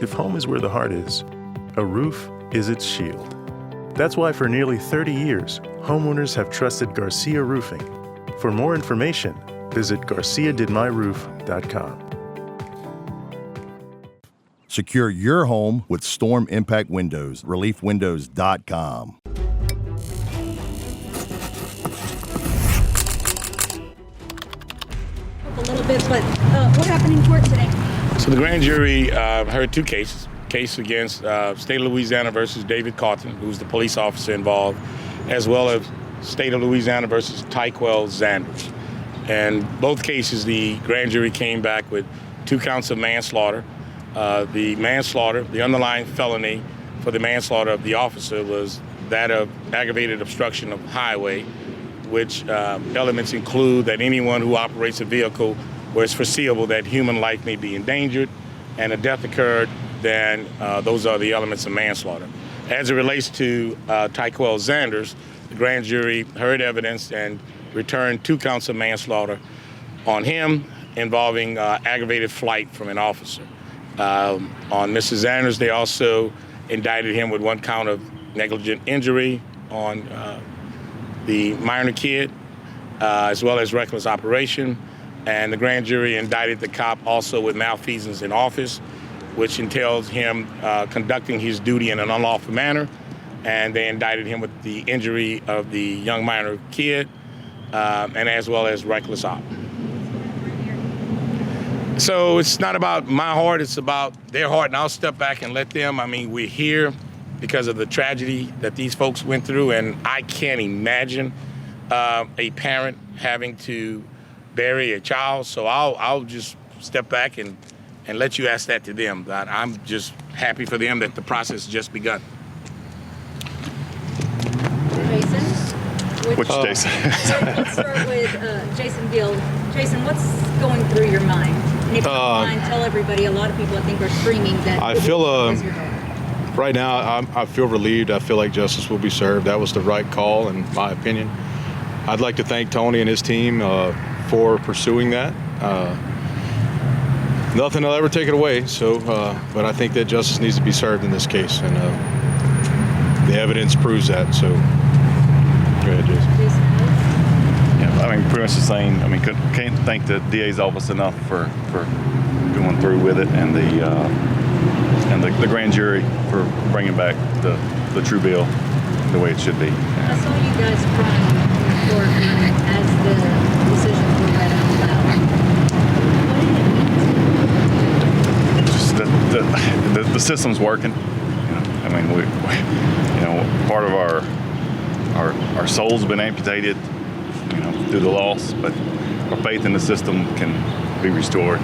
If home is where the heart is, a roof is its shield. That's why for nearly 30 years, homeowners have trusted Garcia Roofing. For more information, visit garciadidmyroof.com. Secure your home with Storm Impact Windows. ReliefWindows.com. A little bit, but what happened in court today? So the grand jury heard two cases. Case against State of Louisiana versus David Carlton, who's the police officer involved, as well as State of Louisiana versus Tyquel Zanders. And both cases, the grand jury came back with 2 counts of manslaughter. The underlying felony for the manslaughter of the officer was that of aggravated obstruction of highway, which elements include that anyone who operates a vehicle where it's foreseeable that human life may be endangered and a death occurred, then those are the elements of manslaughter. As it relates to Tyquel Zanders, the grand jury heard evidence and returned 2 counts of manslaughter on him involving aggravated flight from an officer. On Mr. Zanders, they also indicted him with 1 count of negligent injury on the minor kid, as well as reckless operation. And the grand jury indicted the cop also with malfeasance in office, which entails him conducting his duty in an unlawful manner. And they indicted him with the injury of the young minor kid, and as well as reckless op. So it's not about my heart, it's about their heart, and I'll step back and let them. I mean, we're here because of the tragedy that these folks went through, and I can't imagine a parent having to bury a child, so I'll just step back and let you ask that to them. I'm just happy for them that the process has just begun. Jason? Which Jason? Let's start with Jason Gill. Jason, what's going through your mind? And if you don't mind, tell everybody. A lot of people, I think, are screaming that. I feel right now, I feel relieved. I feel like justice will be served. That was the right call, in my opinion. I'd like to thank Tony and his team for pursuing that. Nothing will ever take it away. So, but I think that justice needs to be served in this case, and the evidence proves that. So, go ahead, Jason. Yeah, I mean, pretty much the same. I mean, can't thank the DA's office enough for going through with it, and the grand jury for bringing back the true bill the way it should be. I saw you guys crying in court as the decisions were read out loud. What did it mean? Just the system's working. I mean, we part of our soul's been amputated, through the loss, but our faith in the system can be restored.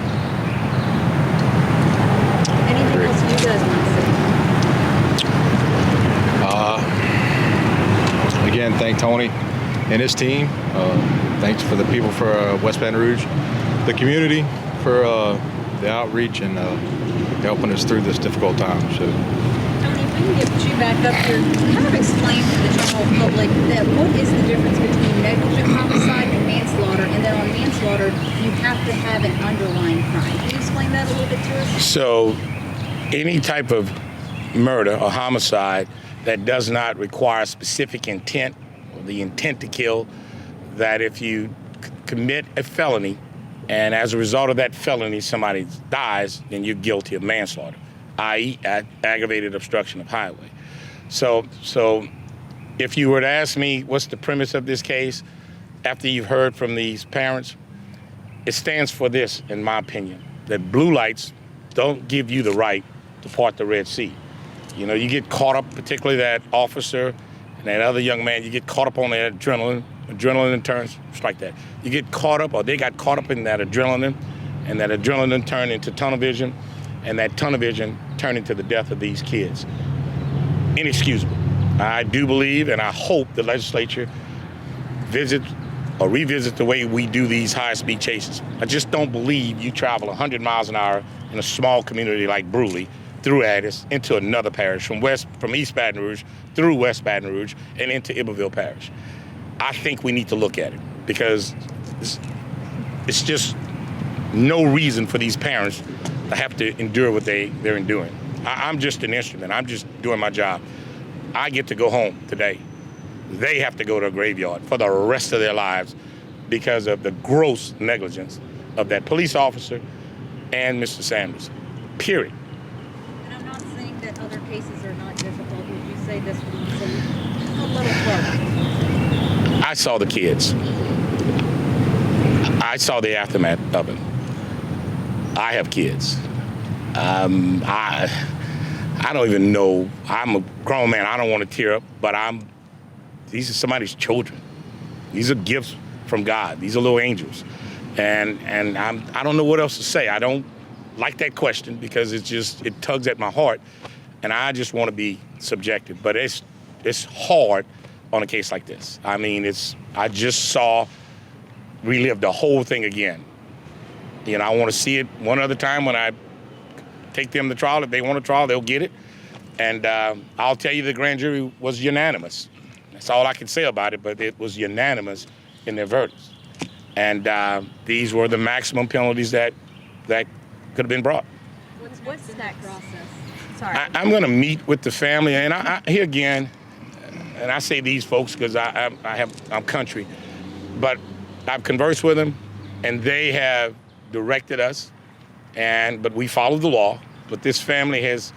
Anything else you guys want to say? Again, thank Tony and his team. Thanks for the people for West Baton Rouge, the community for the outreach and helping us through this difficult time. So, Tony, if we can get you back up here, kind of explain to the general public that what is the difference between negligent homicide and manslaughter, and then on manslaughter, you have to have an underlying crime. Can you explain that a little bit to us? So any type of murder or homicide that does not require specific intent, or the intent to kill, that if you commit a felony and as a result of that felony somebody dies, then you're guilty of manslaughter, i.e. aggravated obstruction of highway. So if you were to ask me what's the premise of this case, after you've heard from these parents, it stands for this, in my opinion, that blue lights don't give you the right to part the Red Sea. You get caught up, particularly that officer and that other young man, you get caught up on that adrenaline turns, just like that. You get caught up, or they got caught up in that adrenaline, and that adrenaline turned into tunnel vision, and that tunnel vision turned into the death of these kids. Inexcusable. I do believe, and I hope the legislature revisit the way we do these high-speed chases. I just don't believe you travel 100 miles an hour in a small community like Brewley through Addis into another parish, from East Baton Rouge through West Baton Rouge and into Iberville Parish. I think we need to look at it, because it's just no reason for these parents to have to endure what they're enduring. I'm just an instrument. I'm just doing my job. I get to go home today. They have to go to a graveyard for the rest of their lives because of the gross negligence of that police officer and Mr. Sanders, period. And I'm not saying that other cases are not difficult. Would you say this one was a little close? I saw the kids. I saw the aftermath of it. I have kids. I don't even know. I'm a grown man. I don't want to tear up, but these are somebody's children. These are gifts from God. These are little angels. And I don't know what else to say. I don't like that question because it tugs at my heart, and I just want to be subjective. But it's hard on a case like this. I mean, I just relive the whole thing again. You know, I want to see it one other time when I take them to trial. If they want a trial, they'll get it. And I'll tell you the grand jury was unanimous. That's all I can say about it, but it was unanimous in their verdicts. And these were the maximum penalties that could have been brought. What's next process? Sorry. I'm going to meet with the family, and here again, and I say these folks because I'm country, but I've conversed with them, and they have directed us, but we follow the law. But this family has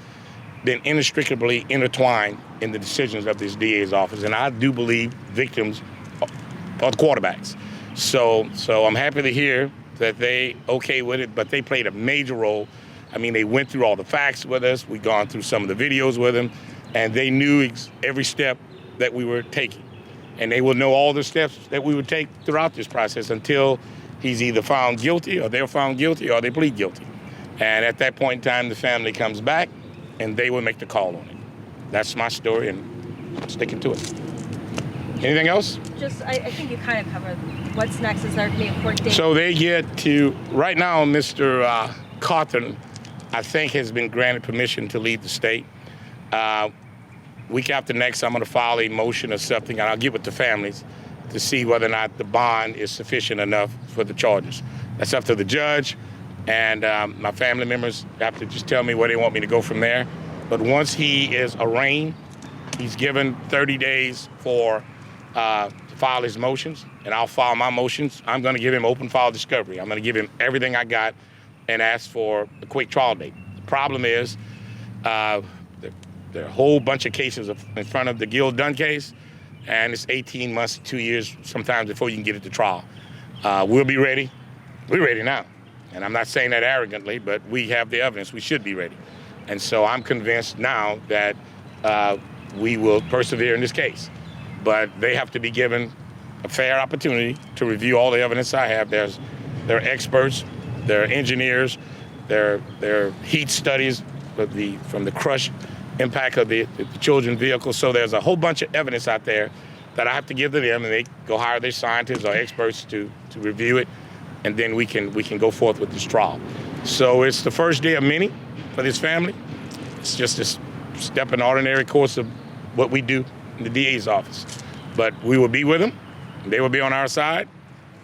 been inextricably intertwined in the decisions of this DA's office, and I do believe victims are the quarterbacks. So I'm happy to hear that they okay with it, but they played a major role. I mean, they went through all the facts with us. We've gone through some of the videos with them, and they knew every step that we were taking. And they will know all the steps that we would take throughout this process until he's either found guilty or they're found guilty or they plead guilty. And at that point in time, the family comes back and they will make the call on it. That's my story, and I'm sticking to it. Anything else? Just, I think you kind of covered what's next. Is there going to be a court date? So they get to, right now, Mr. Cawthon, I think, has been granted permission to leave the state. Week after next, I'm going to file a motion or something, and I'll get with the families to see whether or not the bond is sufficient enough for the charges. That's up to the judge, and my family members have to just tell me where they want me to go from there. But once he is arraigned, he's given 30 days to file his motions, and I'll file my motions. I'm going to give him open file discovery. I'm going to give him everything I got and ask for a quick trial date. The problem is there are a whole bunch of cases in front of the Gil Dunn case, and it's 18 months to 2 years sometimes before you can get it to trial. We'll be ready. We're ready now. And I'm not saying that arrogantly, but we have the evidence. We should be ready. And so I'm convinced now that we will persevere in this case. But they have to be given a fair opportunity to review all the evidence I have. There are experts, there are engineers, there are heat studies from the crush impact of the children's vehicle. So there's a whole bunch of evidence out there that I have to give to them, and they go hire their scientists or experts to review it, and then we can go forth with this trial. So it's the first day of many for this family. It's just a step in the ordinary course of what we do in the DA's office. But we will be with them. They will be on our side,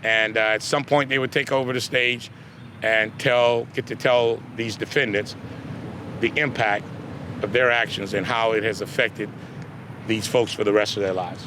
and at some point they would take over the stage and get to tell these defendants the impact of their actions and how it has affected these folks for the rest of their lives.